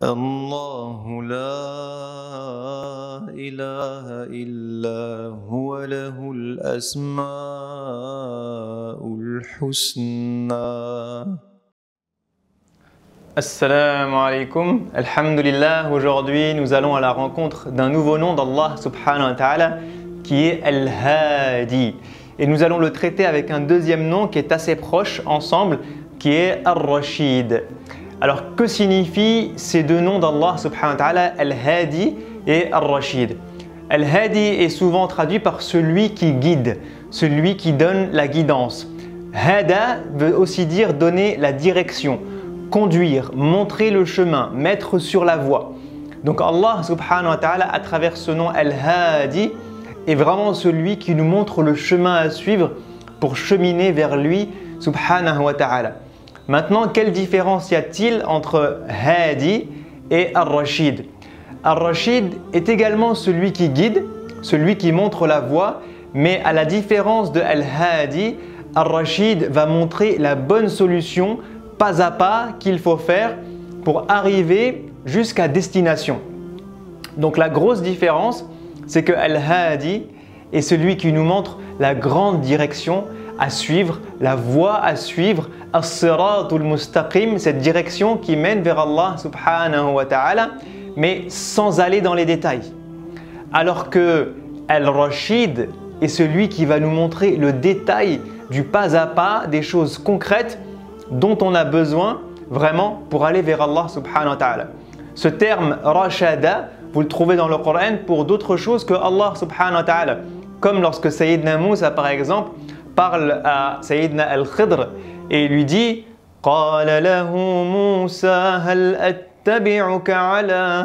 الله لا إله إلا هو له الأسماء الحسنى. Assalamu alaikum, alhamdulillah. Aujourd'hui nous allons à la rencontre d'un nouveau nom d'Allah subhanahu wa ta'ala qui est Al-Hadi. Et nous allons le traiter avec un deuxième nom qui est assez proche ensemble, qui est Ar-Rashid. Alors que signifient ces deux noms d'Allah subhanahu wa ta'ala, Al-Hadi et Ar-Rashid? Al-Hadi est souvent traduit par celui qui guide, celui qui donne la guidance. Hada veut aussi dire donner la direction, conduire, montrer le chemin, mettre sur la voie. Donc Allah subhanahu wa ta'ala à travers ce nom Al-Hadi est vraiment celui qui nous montre le chemin à suivre pour cheminer vers lui subhanahu wa ta'ala. Maintenant, quelle différence y a-t-il entre Hadi et Ar-Rashid? Ar-Rashid est également celui qui guide, celui qui montre la voie, mais à la différence de Al-Hadi, Ar-Rashid va montrer la bonne solution pas à pas qu'il faut faire pour arriver jusqu'à destination. Donc la grosse différence, c'est que Al-Hadi est celui qui nous montre la grande direction à suivre, la voie à suivre, as-siratul mustaqim, cette direction qui mène vers Allah subhanahu wa ta'ala, mais sans aller dans les détails. Alors que Al-Rashid est celui qui va nous montrer le détail du pas à pas, des choses concrètes dont on a besoin vraiment pour aller vers Allah subhanahu wa ta'ala. Ce terme Rashada, vous le trouvez dans le Coran pour d'autres choses que Allah subhanahu wa ta'ala. Comme lorsque Sayyidina Moussa par exemple parle à Sayyidina Al-Khidr et lui dit قال له موسى هل أتبعك على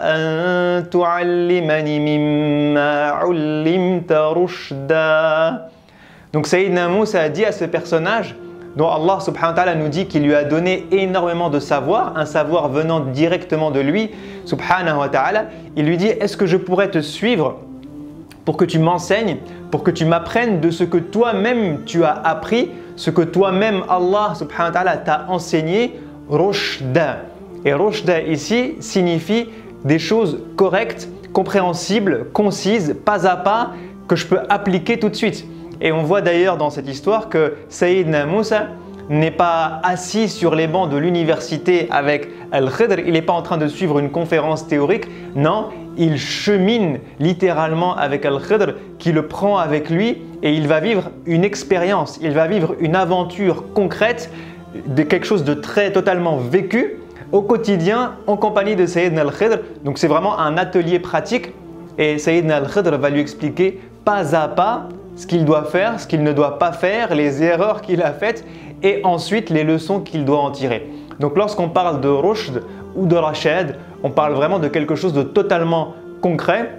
أن تعلمني مما علمت رشدا. Donc Sayyidina Moussa a dit à ce personnage dont Allah subhanahu wa ta'ala nous dit qu'il lui a donné énormément de savoir, un savoir venant directement de lui subhanahu wa ta'ala, il lui dit est-ce que je pourrais te suivre pour que tu m'enseignes, pour que tu m'apprennes de ce que toi-même tu as appris, ce que toi-même Allah subhanahu wa ta'ala t'a enseigné, rushda. Et rushda ici signifie des choses correctes, compréhensibles, concises, pas à pas, que je peux appliquer tout de suite. Et on voit d'ailleurs dans cette histoire que Sayyidina Moussa n'est pas assis sur les bancs de l'université avec Al-Khidr, il n'est pas en train de suivre une conférence théorique, non, il chemine littéralement avec Al-Khidr qui le prend avec lui et il va vivre une expérience, il va vivre une aventure concrète de quelque chose de très totalement vécu au quotidien en compagnie de Sayyidina Al-Khidr. Donc c'est vraiment un atelier pratique et Sayyidina Al-Khidr va lui expliquer pas à pas ce qu'il doit faire, ce qu'il ne doit pas faire, les erreurs qu'il a faites et ensuite les leçons qu'il doit en tirer. Donc lorsqu'on parle de rushd ou de rashad, on parle vraiment de quelque chose de totalement concret.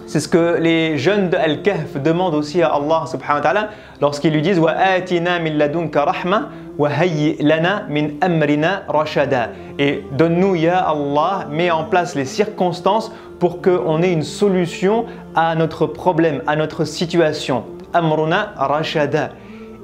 C'est ce que les jeunes de Al-Kahf demandent aussi à Allah subhanahu wa ta'ala lorsqu'ils lui disent wa atina min ladunka rahma wa hayyi lana min amrina rashada. Et donne-nous ya Allah, mets en place les circonstances pour qu'on ait une solution à notre problème, à notre situation. Amruna rashada.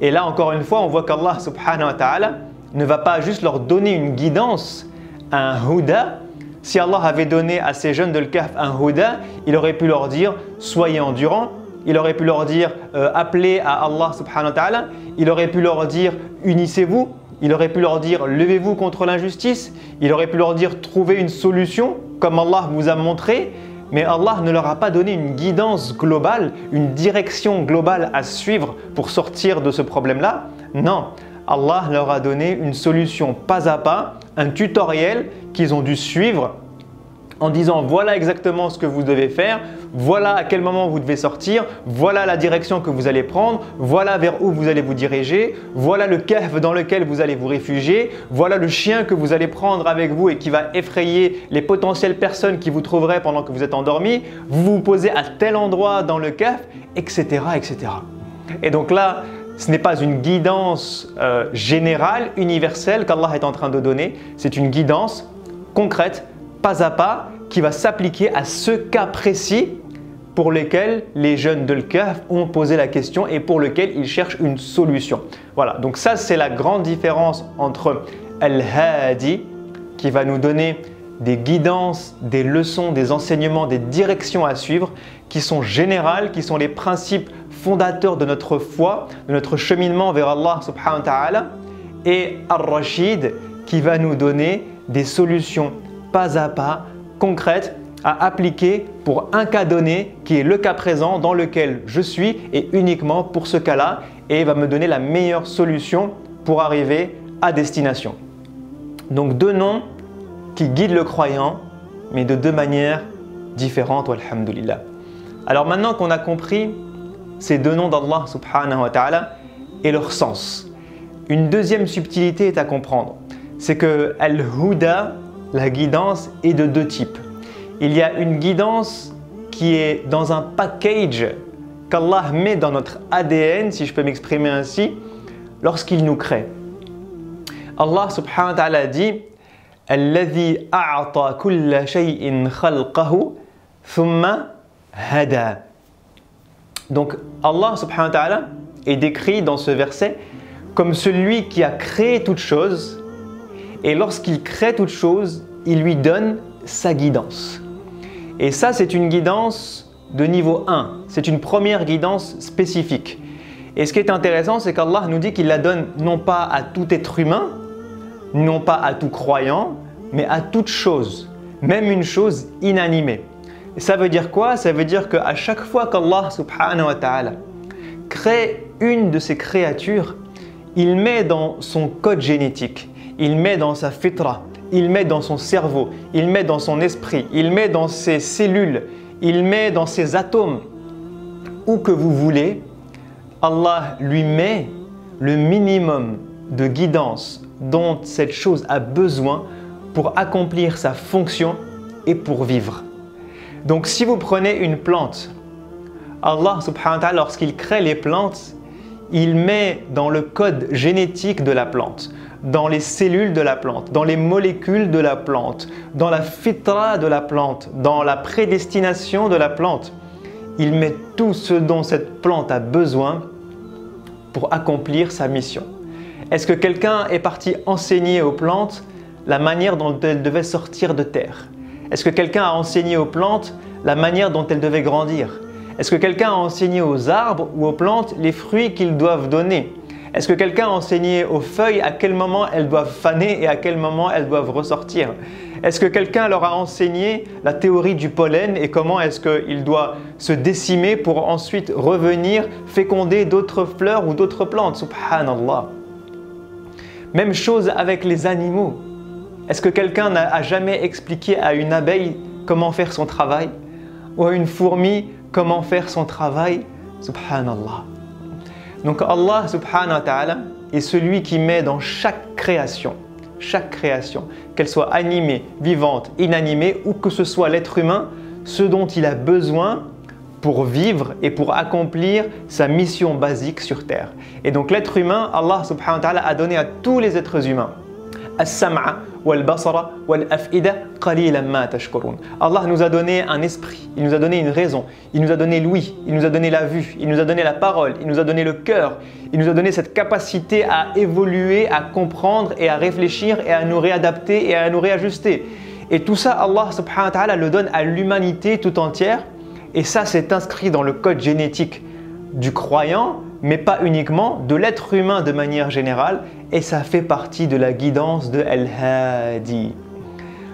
Et là encore une fois, on voit qu'Allah subhanahu wa ta'ala ne va pas juste leur donner une guidance, un huda. Si Allah avait donné à ces jeunes de Al-Kahf un huda, il aurait pu leur dire soyez endurants, il aurait pu leur dire appelez à Allah subhanahu wa ta'ala, il aurait pu leur dire unissez-vous, il aurait pu leur dire levez-vous contre l'injustice, il aurait pu leur dire trouvez une solution comme Allah vous a montré, mais Allah ne leur a pas donné une guidance globale, une direction globale à suivre pour sortir de ce problème-là. Non, Allah leur a donné une solution pas à pas, un tutoriel qu'ils ont dû suivre en disant voilà exactement ce que vous devez faire, voilà à quel moment vous devez sortir, voilà la direction que vous allez prendre, voilà vers où vous allez vous diriger, voilà le kahf dans lequel vous allez vous réfugier, voilà le chien que vous allez prendre avec vous et qui va effrayer les potentielles personnes qui vous trouveraient pendant que vous êtes endormi, vous vous posez à tel endroit dans le kahf, etc. etc. Et donc là, ce n'est pas une guidance générale, universelle qu'Allah est en train de donner, c'est une guidance concrète, pas à pas, qui va s'appliquer à ce cas précis pour lequel les jeunes de Al-Kahf ont posé la question et pour lequel ils cherchent une solution. Voilà, donc ça c'est la grande différence entre Al-Hadi qui va nous donner des guidances, des leçons, des enseignements, des directions à suivre qui sont générales, qui sont les principes fondateurs de notre foi, de notre cheminement vers Allah subhanahu wa ta'ala, et Ar-Rashid qui va nous donner des solutions pas à pas, concrètes, à appliquer pour un cas donné qui est le cas présent dans lequel je suis et uniquement pour ce cas-là, et va me donner la meilleure solution pour arriver à destination. Donc 2 noms qui guident le croyant, mais de 2 manières différentes, walhamdulillah. Alors maintenant qu'on a compris ces 2 noms d'Allah subhanahu wa ta'ala et leur sens, une deuxième subtilité est à comprendre. C'est que Al-Huda, la guidance, est de 2 types. Il y a une guidance qui est dans un package qu'Allah met dans notre ADN, si je peux m'exprimer ainsi, lorsqu'il nous crée. Allah subhanahu wa ta'ala dit « Alladhi a'ata kulla shay'in khalqahu thumma hada » Donc Allah subhanahu wa ta'ala est décrit dans ce verset comme celui qui a créé toute chose, et lorsqu'il crée toute chose, il lui donne sa guidance. Et ça, c'est une guidance de niveau 1. C'est une première guidance spécifique. Et ce qui est intéressant, c'est qu'Allah nous dit qu'il la donne non pas à tout être humain, non pas à tout croyant, mais à toute chose, même une chose inanimée. Et ça veut dire quoi? Ça veut dire qu'à chaque fois qu'Allah subhanahu wa ta'ala crée une de ses créatures, il met dans son code génétique, il met dans sa fitra, il met dans son cerveau, il met dans son esprit, il met dans ses cellules, il met dans ses atomes, où que vous voulez, Allah lui met le minimum de guidance dont cette chose a besoin pour accomplir sa fonction et pour vivre. Donc si vous prenez une plante, Allah subhanahu wa ta'ala, lorsqu'il crée les plantes, il met dans le code génétique de la plante, dans les cellules de la plante, dans les molécules de la plante, dans la fitra de la plante, dans la prédestination de la plante. Il met tout ce dont cette plante a besoin pour accomplir sa mission. Est-ce que quelqu'un est parti enseigner aux plantes la manière dont elles devaient sortir de terre? Est-ce que quelqu'un a enseigné aux plantes la manière dont elles devaient grandir? Est-ce que quelqu'un a enseigné aux arbres ou aux plantes les fruits qu'ils doivent donner? Est-ce que quelqu'un a enseigné aux feuilles à quel moment elles doivent faner et à quel moment elles doivent ressortir? Est-ce que quelqu'un leur a enseigné la théorie du pollen et comment est-ce qu'il doit se décimer pour ensuite revenir féconder d'autres fleurs ou d'autres plantes? Subhanallah. Même chose avec les animaux. Est-ce que quelqu'un n'a jamais expliqué à une abeille comment faire son travail? Ou à une fourmi comment faire son travail? Subhanallah. Donc Allah subhanahu wa ta'ala est celui qui met dans chaque création, qu'elle soit animée, vivante, inanimée, ou que ce soit l'être humain, ce dont il a besoin pour vivre et pour accomplir sa mission basique sur terre. Et donc l'être humain, Allah subhanahu wa ta'ala a donné à tous les êtres humains as-sam'a wal-basara wal-af'ida qalilan ma tashkurun. Allah nous a donné un esprit, il nous a donné une raison, il nous a donné l'ouïe, il nous a donné la vue, il nous a donné la parole, il nous a donné le cœur, il nous a donné cette capacité à évoluer, à comprendre et à réfléchir et à nous réadapter et à nous réajuster. Et tout ça, Allah subhanahu wa ta'ala le donne à l'humanité tout entière. Et ça, c'est inscrit dans le code génétique du croyant, mais pas uniquement, de l'être humain de manière générale. Et ça fait partie de la guidance de Al-Hadi.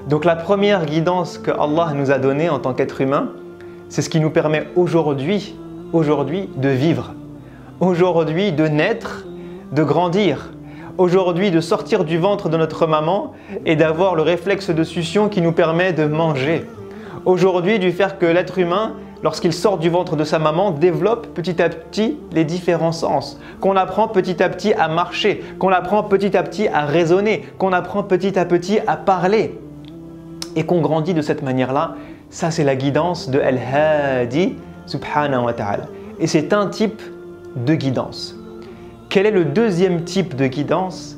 Donc la première guidance que Allah nous a donnée en tant qu'être humain, c'est ce qui nous permet aujourd'hui de vivre, aujourd'hui de naître, de grandir, aujourd'hui de sortir du ventre de notre maman et d'avoir le réflexe de succion qui nous permet de manger. Aujourd'hui, du faire que l'être humain, lorsqu'il sort du ventre de sa maman, développe petit à petit les différents sens, qu'on apprend petit à petit à marcher, qu'on apprend petit à petit à raisonner, qu'on apprend petit à petit à parler et qu'on grandit de cette manière-là. Ça, c'est la guidance de Al-Hadi subhanahu wa ta'ala. Et c'est un type de guidance. Quel est le deuxième type de guidance?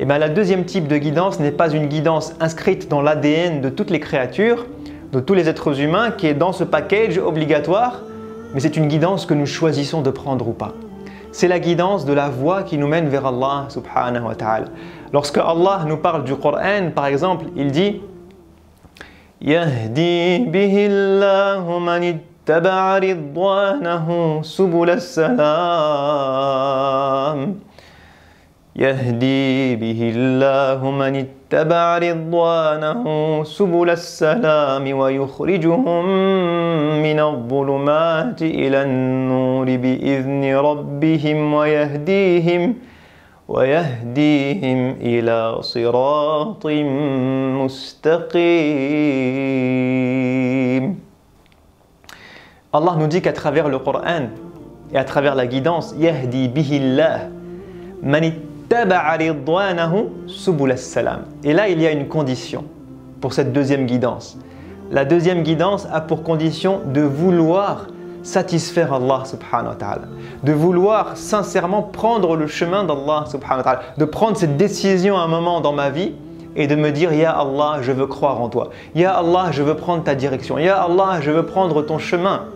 Eh bien, le deuxième type de guidance n'est pas une guidance inscrite dans l'ADN de toutes les créatures, de tous les êtres humains, qui est dans ce package obligatoire, mais c'est une guidance que nous choisissons de prendre ou pas. c'est la guidance de la voie qui nous mène vers Allah subhanahu wa ta'ala. Lorsque Allah nous parle du Coran, par exemple, il dit Yahdi bihi Allahu man ittaba'a ridwanahu subul as-salam. يهدي به الله من اتبع رضوانه سبل السلام ويخرجهم من الظلمات إلى النور بإذن ربهم ويهديهم إلى صراط مستقيم. Allah nous dit qu'à travers le Coran et à travers la guidance, Yahdi bihi Allah man et là, il y a une condition pour cette deuxième guidance. La deuxième guidance a pour condition de vouloir satisfaire Allah subhanahu wa ta'ala, de vouloir sincèrement prendre le chemin d'Allah subhanahu wa ta'ala, de prendre cette décision à un moment dans ma vie et de me dire Ya Allah, je veux croire en toi. Ya Allah, je veux prendre ta direction. Ya Allah, je veux prendre ton chemin.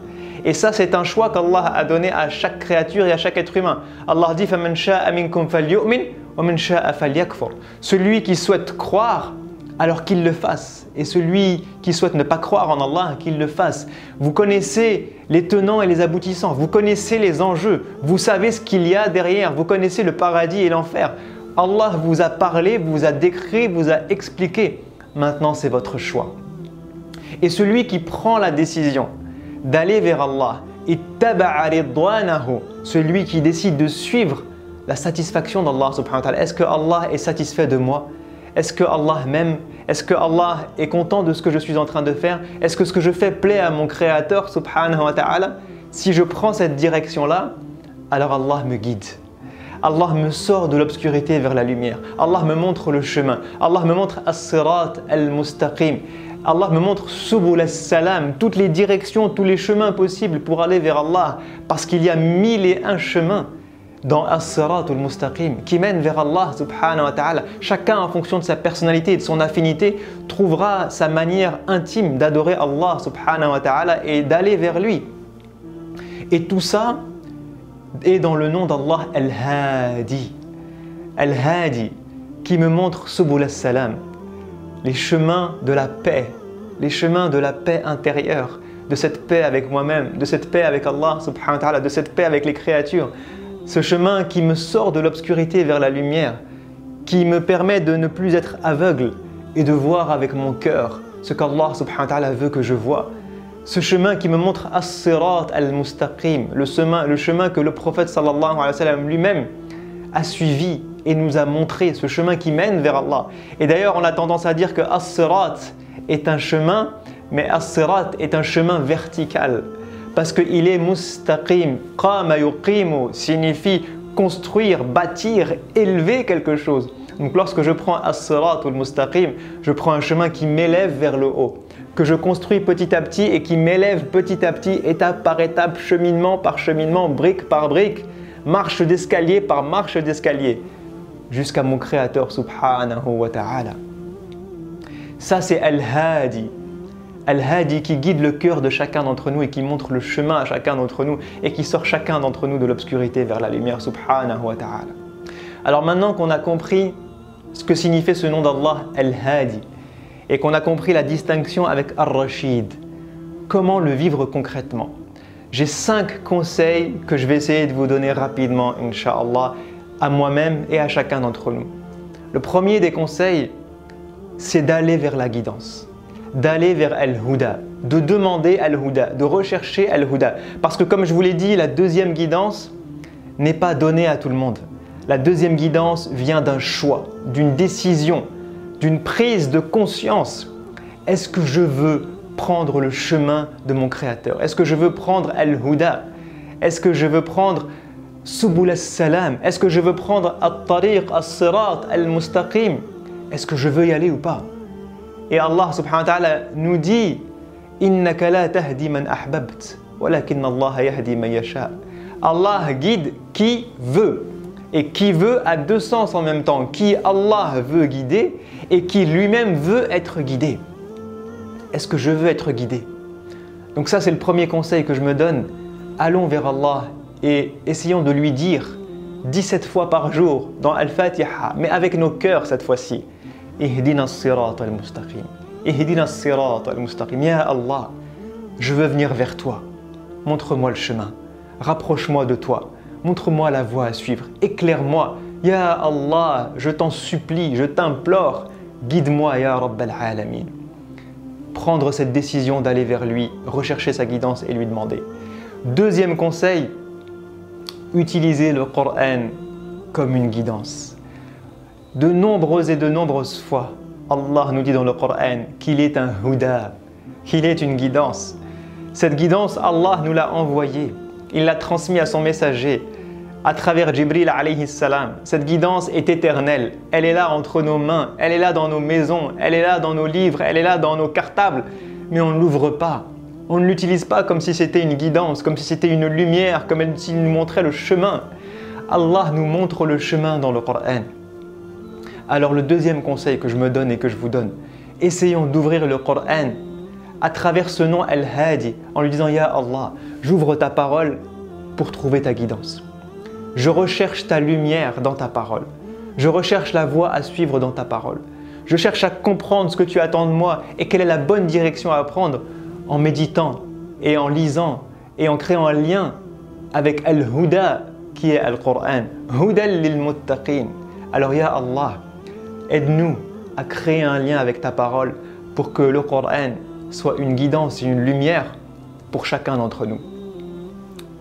Et ça, c'est un choix qu'Allah a donné à chaque créature et à chaque être humain. Allah dit فَمَنْ شَاءَ مِنْكُمْ فَلْيُؤْمِنْ وَمَنْ شَاءَ فَلْيَكْفُرْ. Celui qui souhaite croire, alors qu'il le fasse. Et celui qui souhaite ne pas croire en Allah, qu'il le fasse. Vous connaissez les tenants et les aboutissants. Vous connaissez les enjeux. Vous savez ce qu'il y a derrière. Vous connaissez le paradis et l'enfer. Allah vous a parlé, vous a décrit, vous a expliqué. Maintenant, c'est votre choix. Et celui qui prend la décision d'aller vers Allah, celui qui décide de suivre la satisfaction d'Allah subhanahu wa ta'ala. Est-ce que Allah est satisfait de moi? Est-ce que Allah m'aime? Est-ce que Allah est content de ce que je suis en train de faire? Est-ce que ce que je fais plaît à mon Créateur subhanahu wa ta'ala? Si je prends cette direction-là, alors Allah me guide. Allah me sort de l'obscurité vers la lumière. Allah me montre le chemin. Allah me montre as-sirat al-mustaqim. Allah me montre subul as-salam, toutes les directions, tous les chemins possibles pour aller vers Allah. Parce qu'il y a 1001 chemins dans as-sirat al-mustaqim qui mènent vers Allah subhanahu wa ta'ala. Chacun en fonction de sa personnalité et de son affinité trouvera sa manière intime d'adorer Allah subhanahu wa ta'ala et d'aller vers lui. Et tout ça est dans le nom d'Allah Al-Hadi. Al-Hadi qui me montre subul as-salam, les chemins de la paix, les chemins de la paix intérieure, de cette paix avec moi-même, de cette paix avec Allah subhanahu wa ta'ala, de cette paix avec les créatures. Ce chemin qui me sort de l'obscurité vers la lumière, qui me permet de ne plus être aveugle et de voir avec mon cœur ce qu'Allah subhanahu wa ta'ala veut que je vois. Ce chemin qui me montre as-sirat al-mustaqim, le chemin que le prophète sallallahu alayhi wa sallam lui-même a suivi et nous a montré, ce chemin qui mène vers Allah. Et d'ailleurs, on a tendance à dire que as-sirat est un chemin, mais as-sirat est un chemin vertical. Parce qu'il est mustaqim. Qama yuqimu signifie construire, bâtir, élever quelque chose. Donc lorsque je prends as-sirat ou al-mustaqim, je prends un chemin qui m'élève vers le haut, que je construis petit à petit et qui m'élève petit à petit, étape par étape, cheminement par cheminement, brique par brique, marche d'escalier par marche d'escalier, jusqu'à mon Créateur subhanahu wa ta'ala. Ça c'est Al-Hadi. Al-Hadi qui guide le cœur de chacun d'entre nous et qui montre le chemin à chacun d'entre nous et qui sort chacun d'entre nous de l'obscurité vers la lumière subhanahu wa ta'ala. Alors maintenant qu'on a compris ce que signifiait ce nom d'Allah, Al-Hadi, et qu'on a compris la distinction avec Ar-Rashid, comment le vivre concrètement? J'ai 5 conseils que je vais essayer de vous donner rapidement, Inch'Allah, à moi-même et à chacun d'entre nous. Le premier des conseils, c'est d'aller vers la guidance, d'aller vers Al-Huda, de demander Al-Huda, de rechercher Al-Huda. Parce que comme je vous l'ai dit, la deuxième guidance n'est pas donnée à tout le monde. La deuxième guidance vient d'un choix, d'une décision, d'une prise de conscience. Est-ce que je veux prendre le chemin de mon Créateur? Est-ce que je veux prendre Al-Huda? Est-ce que je veux prendre Subul as-Salam? Est-ce que je veux prendre At-Tariq, As-Sirat, Al-Mustaqim? Est-ce que je veux y aller ou pas? Et Allah subhanahu wa ta'ala nous dit Innaka la tahdi man ahbabt, walakin Allah yahdi man yasha. Allah guide qui veut. Et qui veut a deux sens en même temps. Qui Allah veut guider et qui lui-même veut être guidé. Est-ce que je veux être guidé? Donc ça c'est le premier conseil que je me donne. Allons vers Allah et essayons de lui dire 17 fois par jour dans Al-Fatiha, mais avec nos cœurs cette fois-ci. Ihdina as-sirata al-mustaqim. Ihdina as-sirata al-mustaqim. Ya Allah, je veux venir vers toi. Montre-moi le chemin. Rapproche-moi de toi. Montre-moi la voie à suivre. Éclaire-moi. Ya Allah, je t'en supplie, je t'implore. Guide-moi, Ya Rabbal Alamin. Prendre cette décision d'aller vers lui, rechercher sa guidance et lui demander. Deuxième conseil, utilisez le Coran comme une guidance. De nombreuses fois, Allah nous dit dans le Coran qu'il est un huda, qu'il est une guidance. Cette guidance, Allah nous l'a envoyée. Il l'a transmise à son messager à travers Jibril alayhi salam. Cette guidance est éternelle. Elle est là entre nos mains, elle est là dans nos maisons, elle est là dans nos livres, elle est là dans nos cartables. Mais on ne l'ouvre pas. On ne l'utilise pas comme si c'était une guidance, comme si c'était une lumière, comme s'il nous montrait le chemin. Allah nous montre le chemin dans le Coran. Alors le deuxième conseil que je me donne et que je vous donne, essayons d'ouvrir le Coran à travers ce nom Al-Hadi, en lui disant « Ya Allah, j'ouvre ta parole pour trouver ta guidance. Je recherche ta lumière dans ta parole. Je recherche la voie à suivre dans ta parole. Je cherche à comprendre ce que tu attends de moi et quelle est la bonne direction à prendre en méditant et en lisant et en créant un lien avec Al-Huda qui est Al-Qur'an. Huda lil-muttaqin. Alors Ya Allah, aide-nous à créer un lien avec ta parole pour que le Coran soit une guidance et une lumière pour chacun d'entre nous.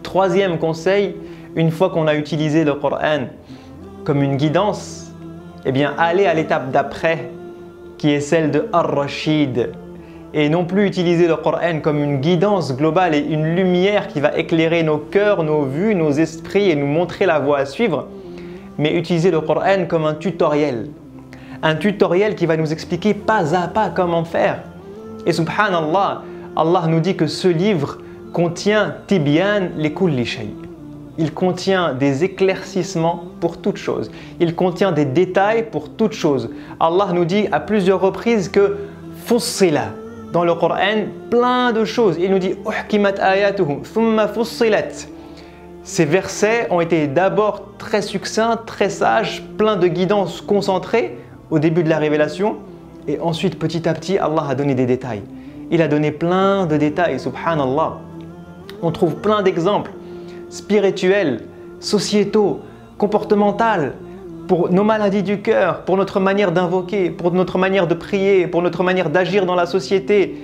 Troisième conseil, une fois qu'on a utilisé le Coran comme une guidance, eh bien aller à l'étape d'après qui est celle de Ar-Rashid et non plus utiliser le Coran comme une guidance globale et une lumière qui va éclairer nos cœurs, nos vues, nos esprits et nous montrer la voie à suivre, mais utiliser le Coran comme un tutoriel qui va nous expliquer pas à pas comment faire. Et subhanallah, Allah nous dit que ce livre contient tibyan li kulli shay. Il contient des éclaircissements pour toute chose. Il contient des détails pour toute chose. Allah nous dit à plusieurs reprises que fussila dans le Coran, plein de choses. Il nous dit uhkimat ayatuhu thumma fussilat. Ces versets ont été d'abord très succincts, très sages, pleins de guidance concentrée au début de la révélation. Et ensuite, petit à petit, Allah a donné des détails. Il a donné plein de détails, subhanallah. On trouve plein d'exemples spirituels, sociétaux, comportementaux, pour nos maladies du cœur, pour notre manière d'invoquer, pour notre manière de prier, pour notre manière d'agir dans la société.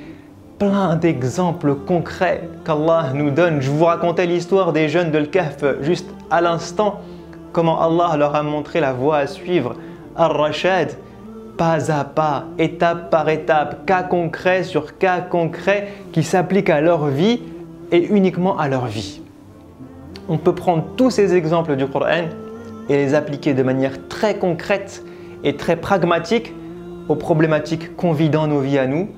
Plein d'exemples concrets qu'Allah nous donne. Je vous racontais l'histoire des jeunes de l'Kahf juste à l'instant, comment Allah leur a montré la voie à suivre, Ar-Rashad, pas à pas, étape par étape, cas concret sur cas concret qui s'appliquent à leur vie et uniquement à leur vie. On peut prendre tous ces exemples du Coran et les appliquer de manière très concrète et très pragmatique aux problématiques qu'on vit dans nos vies à nous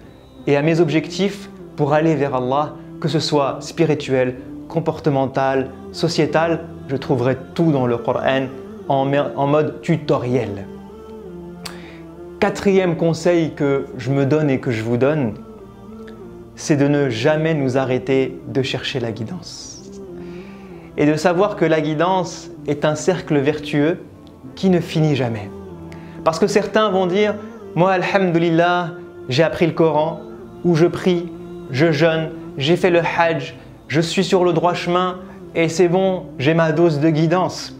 et à mes objectifs pour aller vers Allah, que ce soit spirituel, comportemental, sociétal. Je trouverai tout dans le Coran en mode tutoriel. Quatrième conseil que je me donne et que je vous donne, c'est de ne jamais nous arrêter de chercher la guidance. Et de savoir que la guidance est un cercle vertueux qui ne finit jamais. Parce que certains vont dire « Moi, alhamdulillah, j'ai appris le Coran, ou je prie, je jeûne, j'ai fait le hajj, je suis sur le droit chemin et c'est bon, j'ai ma dose de guidance. »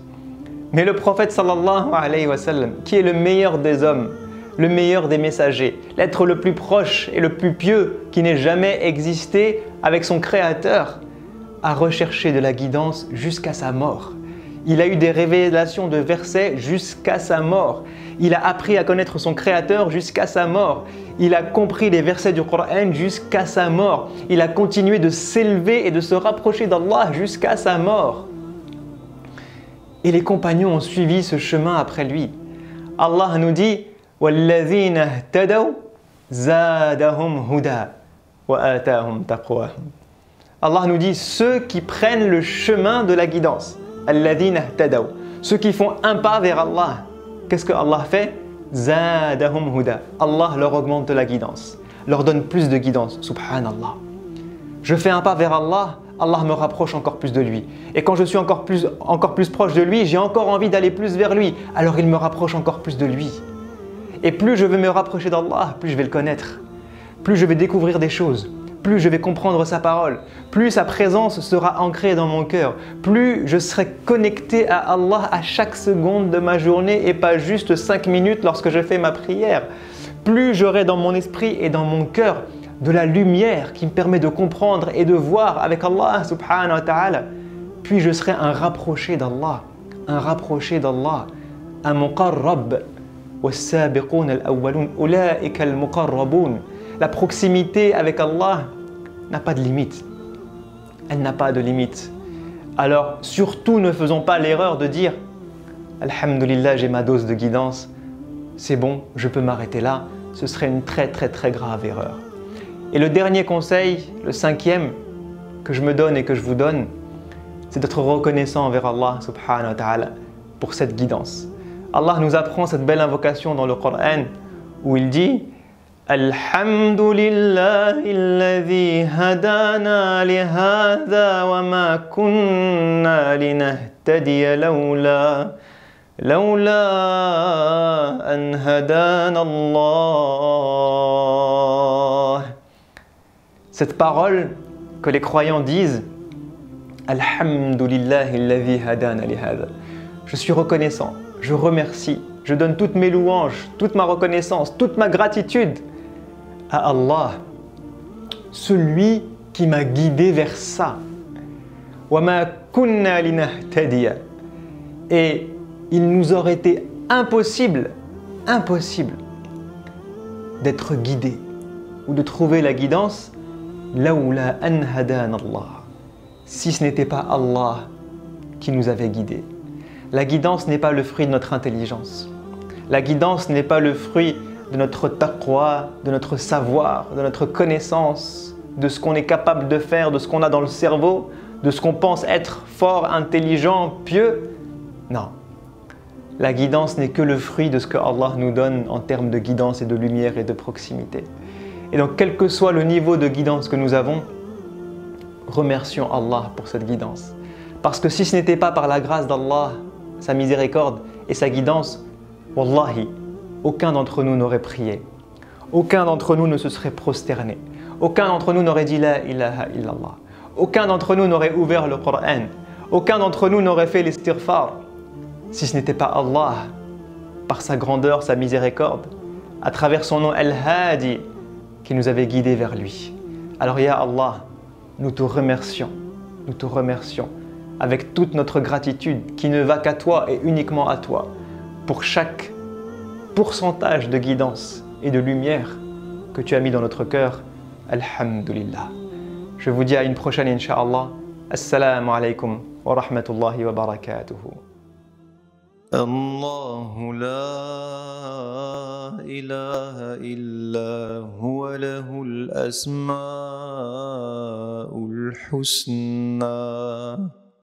Mais le prophète sallallahu alayhi wa sallam, qui est le meilleur des hommes, le meilleur des messagers, l'être le plus proche et le plus pieux qui n'ait jamais existé avec son Créateur, a recherché de la guidance jusqu'à sa mort. Il a eu des révélations de versets jusqu'à sa mort. Il a appris à connaître son Créateur jusqu'à sa mort. Il a compris les versets du Coran jusqu'à sa mort. Il a continué de s'élever et de se rapprocher d'Allah jusqu'à sa mort. Et les compagnons ont suivi ce chemin après lui. Allah nous dit « وَالَّذِينَ اهْتَدَوْا زَادَهُمْ هُدًى وَآتَاهُمْ تَقْوَاهُمْ » Allah nous dit ceux qui prennent le chemin de la guidance. Alladhina ihtadaw. Ceux qui font un pas vers Allah. Qu'est-ce que Allah fait? Zadahum huda. Allah leur augmente de la guidance, leur donne plus de guidance. Subhanallah. Je fais un pas vers Allah, Allah me rapproche encore plus de lui. Et quand je suis encore plus proche de lui, j'ai encore envie d'aller plus vers lui. Alors il me rapproche encore plus de lui. Et plus je vais me rapprocher d'Allah, plus je vais le connaître. Plus je vais découvrir des choses. Plus je vais comprendre sa parole. Plus sa présence sera ancrée dans mon cœur. Plus je serai connecté à Allah à chaque seconde de ma journée et pas juste 5 minutes lorsque je fais ma prière. Plus j'aurai dans mon esprit et dans mon cœur de la lumière qui me permet de comprendre et de voir avec Allah subhanahu wa ta'ala, puis je serai un rapproché d'Allah, un muqarrab. والسابقون الأولون أولئك المقربون. La proximité avec Allah n'a pas de limite. Elle n'a pas de limite. Alors surtout ne faisons pas l'erreur de dire Alhamdulillah, j'ai ma dose de guidance, c'est bon, je peux m'arrêter là. Ce serait une très grave erreur. Et le dernier conseil, le 5e que je me donne et que je vous donne, c'est d'être reconnaissant envers Allah subhanahu wa ta'ala pour cette guidance. Allah nous apprend cette belle invocation dans le Coran où il dit Alhamdulillahi alladhi hadana li hadha wa ma kunna linahtadiya lawla an hadana Allah. Cette parole que les croyants disent Alhamdulillahi alladhi hadana li hadha. Je suis reconnaissant. Je remercie, je donne toutes mes louanges, toute ma reconnaissance, toute ma gratitude à Allah, celui qui m'a guidé vers ça. وَمَا كُنَّا لِنَهْتَدِيَ. Et il nous aurait été impossible d'être guidé ou de trouver la guidance لَوْلَا أَنْ هَدَانَ اللَّهُ, si ce n'était pas Allah qui nous avait guidés. La guidance n'est pas le fruit de notre intelligence. La guidance n'est pas le fruit de notre taqwa, de notre savoir, de notre connaissance, de ce qu'on est capable de faire, de ce qu'on a dans le cerveau, de ce qu'on pense être fort, intelligent, pieux. Non. La guidance n'est que le fruit de ce que Allah nous donne en termes de guidance et de lumière et de proximité. Et donc, quel que soit le niveau de guidance que nous avons, remercions Allah pour cette guidance. Parce que si ce n'était pas par la grâce d'Allah, sa miséricorde et sa guidance, wallahi, aucun d'entre nous n'aurait prié. Aucun d'entre nous ne se serait prosterné. Aucun d'entre nous n'aurait dit la ilaha illallah. Aucun d'entre nous n'aurait ouvert le Coran. Aucun d'entre nous n'aurait fait l'istighfar. Si ce n'était pas Allah, par sa grandeur, sa miséricorde, à travers son nom Al-Hadi, qui nous avait guidés vers lui. Alors, ya Allah, nous te remercions avec toute notre gratitude qui ne va qu'à toi et uniquement à toi pour chaque pourcentage de guidance et de lumière que tu as mis dans notre cœur. Alhamdulillah. Je vous dis à une prochaine incha'Allah. Assalamu alaikum wa rahmatullahi wa barakatuhu. الله لا إله إلا هو له الأسماء الحسنى